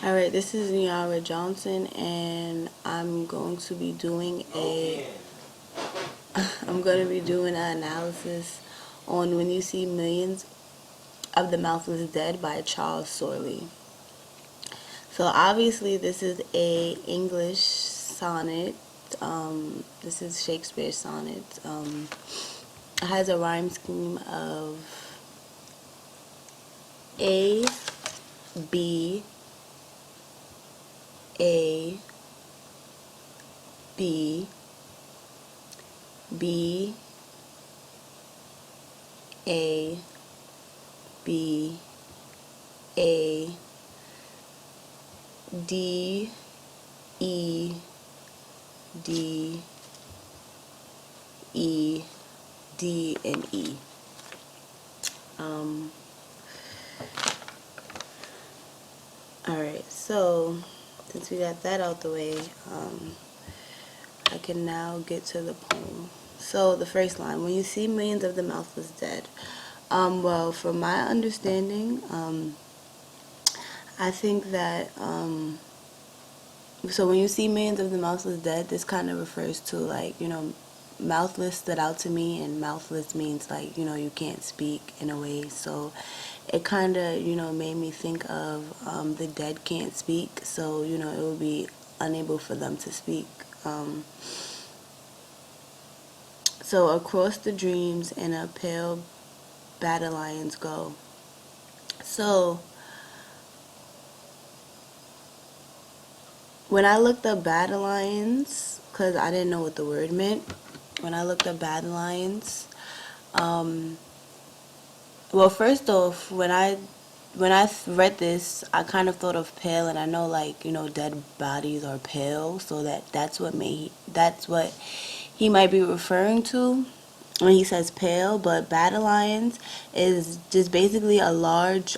Alright, this is Niara Johnson, and I'm going to be doing I'm going to be doing an analysis on When You See Millions of the Mouthless Dead by Charles Sorley. So obviously this is a English sonnet. This is Shakespeare's sonnet. It has a rhyme scheme of A, B, A, B, B, A, B, A, D, E, D, E, D, and E. Um, Alright, so since we got that out the way, I can now get to the poem. So the first line, when you see millions of the mouthless dead. Well, from my understanding, I think that, so when you see millions of the mouthless dead, this kind of refers to, like, mouthless stood out to me, and mouthless means, like, you can't speak in a way. So it kind of, made me think of the dead can't speak, so, it would be unable for them to speak. So across the dreams in a pale battle lions go. So when I looked up battle lions, because I didn't know what the word meant, when I looked up battle lions, well, first off, when I read this, I kind of thought of pale, and I know, like, dead bodies are pale, so that's what he might be referring to when he says pale. But battle lions is just basically a large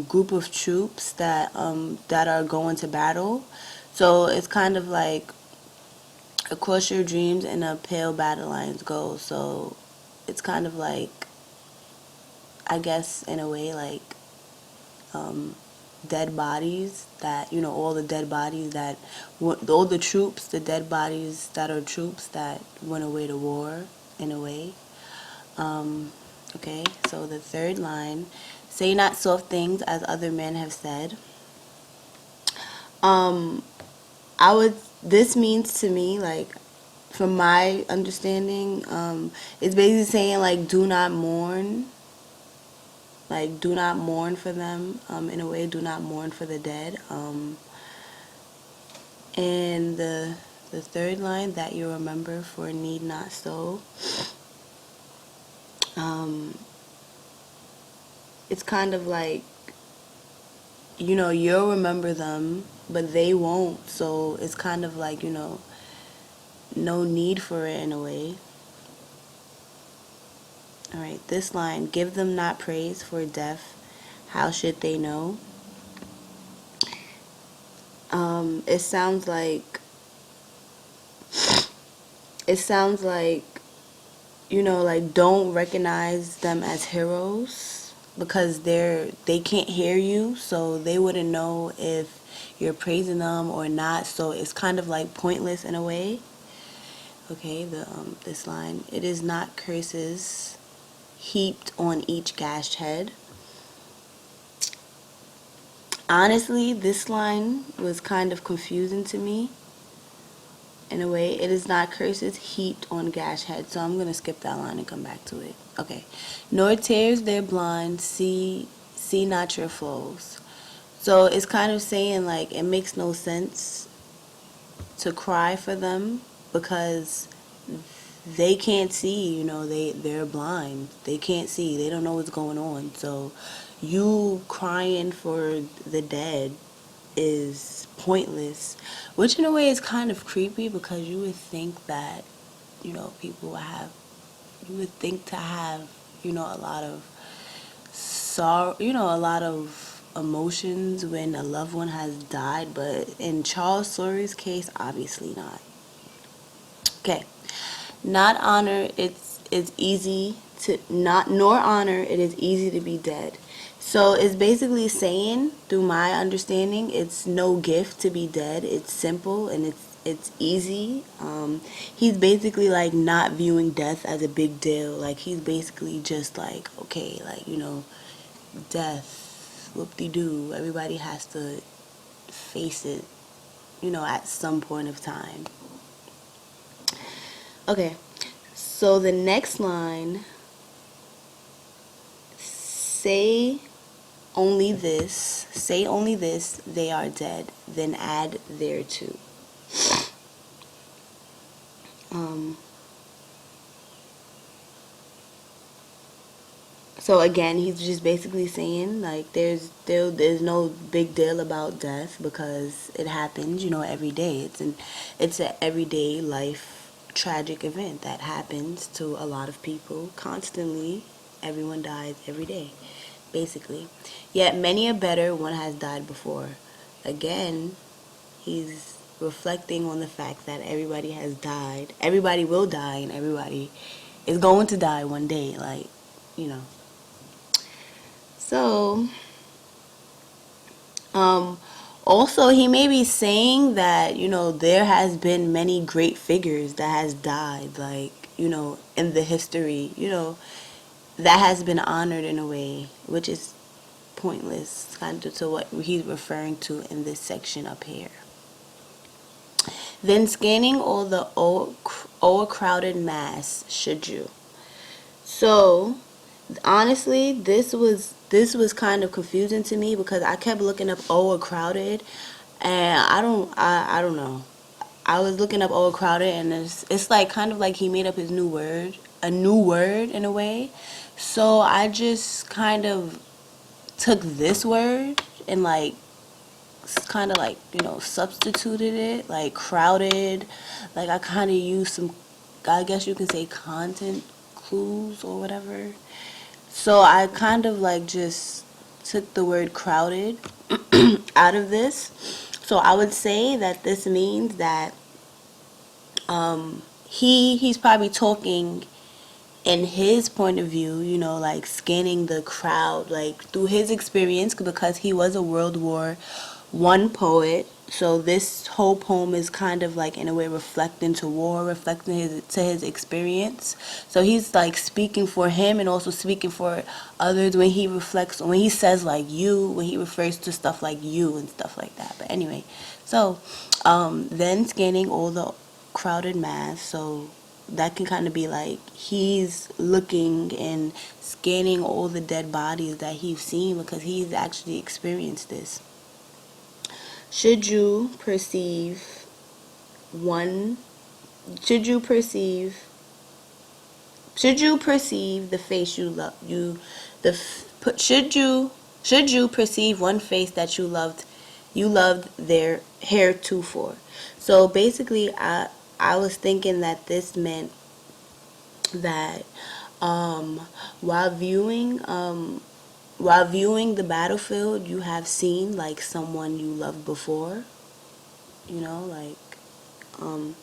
group of troops that are going to battle. So it's kind of like across your dreams in a pale battle lions go. So it's kind of like, I guess, in a way, like, dead bodies that, all the dead bodies that, all the troops, the dead bodies that are troops that went away to war, in a way. Okay, so the third line, say not soft things as other men have said. Um, this means to me, like, from my understanding, it's basically saying, like, do not mourn. Like, do not mourn for them, in a way, do not mourn for the dead. And the third line, that you remember for need not so. Um, it's kind of like, you'll remember them, but they won't. So it's kind of like, no need for it in a way. Alright, this line, give them not praise for death, how should they know? It sounds like, it sounds like, like, don't recognize them as heroes because they can't hear you, so they wouldn't know if you're praising them or not. So it's kind of like pointless in a way. Okay, this line, it is not curses heaped on each gashed head. Honestly, this line was kind of confusing to me. In a way, it is not curses heaped on gashed head. So I'm gonna skip that line and come back to it. Okay, nor tears their blind, see not your flows. So it's kind of saying, like, it makes no sense to cry for them because they can't see, they're blind, they can't see, they don't know what's going on. So you crying for the dead is pointless, which in a way is kind of creepy because you would think that, people would have, you would think to have, a lot of sorrow, a lot of emotions when a loved one has died, but in Charles Sorey's case, obviously not. Okay, not honor, it's easy to not, nor honor, it is easy to be dead. So it's basically saying, through my understanding, it's no gift to be dead. It's simple and it's easy. He's basically like not viewing death as a big deal. Like he's basically just like, okay, like, death, whoop-de-doo. Everybody has to face it, at some point of time. Okay, so the next line, say only this, they are dead, then add thereto. Um, so again, he's just basically saying like there's no big deal about death because it happens, every day. It's an everyday life tragic event that happens to a lot of people constantly. Everyone dies every day, basically. Yet many a better one has died before. Again, he's reflecting on the fact that everybody has died. Everybody will die and everybody is going to die one day, like, you know. So, um, also he may be saying that, there has been many great figures that has died, like, in the history, that has been honored in a way, which is pointless, kind of to what he's referring to in this section up here. Then scanning all the overcrowded mass, should you? So, honestly, this was kind of confusing to me because I kept looking up overcrowded, and I don't know. I was looking up overcrowded, and it's like kind of like he made up his a new word in a way. So I just kind of took this word and like kind of like substituted it, like crowded. Like I kind of used some, I guess you can say, content clues or whatever. So I kind of like just took the word crowded out of this. So I would say that this means that he's probably talking in his point of view, like scanning the crowd, like through his experience, because he was a World War I poet. So this whole poem is kind of like in a way reflecting to war, reflecting his experience. So he's like speaking for him and also speaking for others when he reflects, when he says like you, when he refers to stuff like you and stuff like that. But anyway, so then scanning all the crowded mass. So that can kind of be like he's looking and scanning all the dead bodies that he's seen because he's actually experienced this. Should you perceive one, should you perceive, should you perceive the face you love, should you perceive one face that you loved their hair too for. So basically, I was thinking that this meant that um, while viewing the battlefield, you have seen like someone you loved before, like um,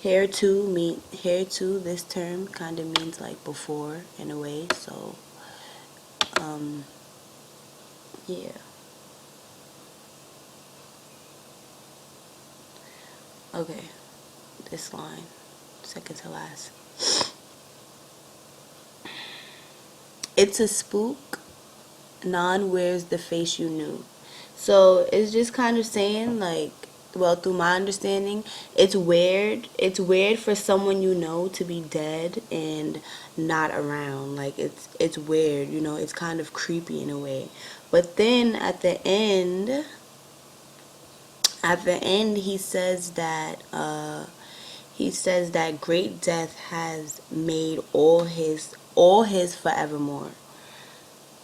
hair to this term kind of means like before in a way. So um, yeah. Okay, this line, second to last. It's a spook. Non wears the face you knew. So it's just kind of saying like, well, through my understanding, it's weird. It's weird for someone to be dead and not around. Like it's weird, it's kind of creepy in a way. But then at the end he says that great death has made all his forevermore.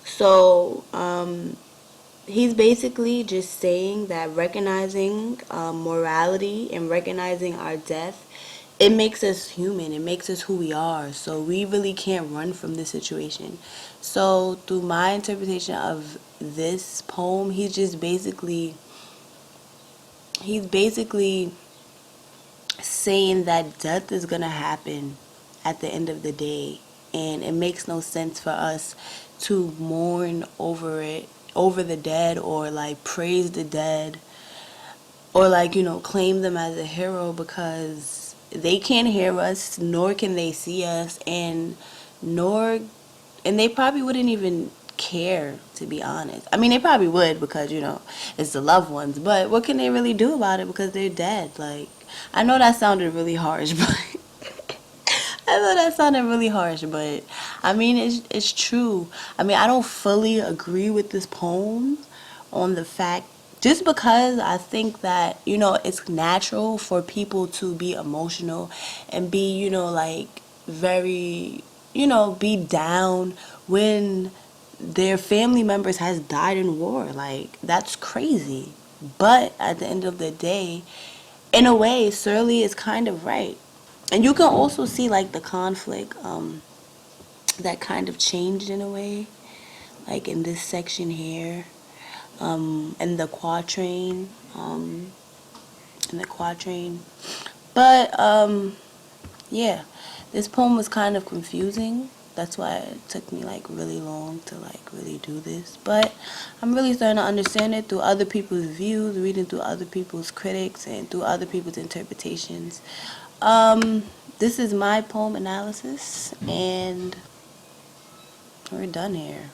So he's basically just saying that recognizing morality and recognizing our death, it makes us human. It makes us who we are. So we really can't run from this situation. So through my interpretation of this poem, he's basically saying that death is gonna happen at the end of the day, and it makes no sense for us to mourn over it, over the dead, or like praise the dead, or like, you know, claim them as a hero, because they can't hear us, nor can they see us, nor and they probably wouldn't even care, to be honest. I mean, they probably would, because, you know, it's the loved ones, but what can they really do about it, because they're dead? Like, I know that sounded really harsh, but I know that sounded really harsh, but I mean, it's true. I mean, I don't fully agree with this poem on the fact, just because I think that, you know, it's natural for people to be emotional and be, you know, like very, you know, be down when their family members has died in war. Like, that's crazy. But at the end of the day, in a way, Surly is kind of right. And you can also see like the conflict that kind of changed in a way, like in this section here, and the quatrain, and the quatrain. But yeah, this poem was kind of confusing. That's why it took me like really long to like really do this. But I'm really starting to understand it through other people's views, reading through other people's critics and through other people's interpretations. This is my poem analysis, and we're done here.